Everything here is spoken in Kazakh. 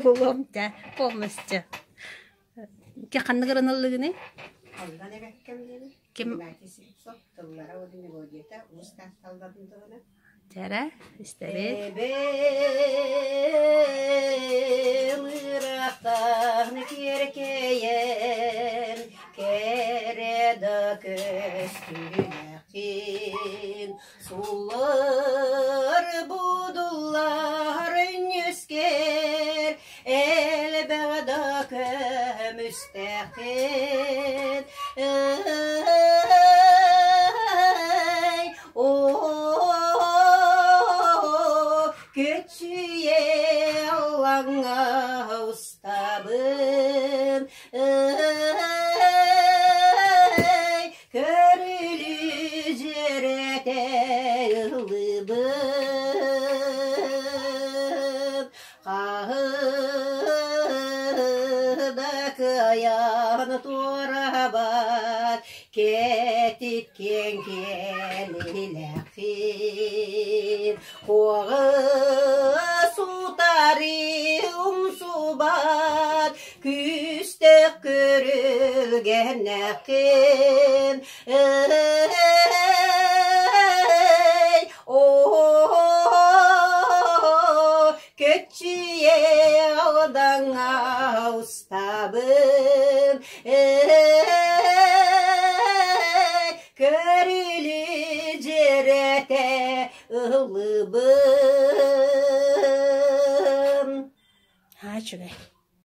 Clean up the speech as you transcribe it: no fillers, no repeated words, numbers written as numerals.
Улом да полностью. Ке ханны гыраналыгыны? Алдан эбеккем дени. Ким Сот тыллара одын годета устан талдадын дыгына. Жара, истеби. Мырақтан керкейен кереді көстүләктен сулар будулар нүскер әлбәғда көмістәқтен Küçüye Allah'a ustabım Körülü cürete ılıbım Kahıda kıyan turabat Ketitken kelilekin Koğı sutari umsubat Küstek körülgen nekin Kötçüye aldana ustabım Körülü cerete ılıbım Ha, çöre.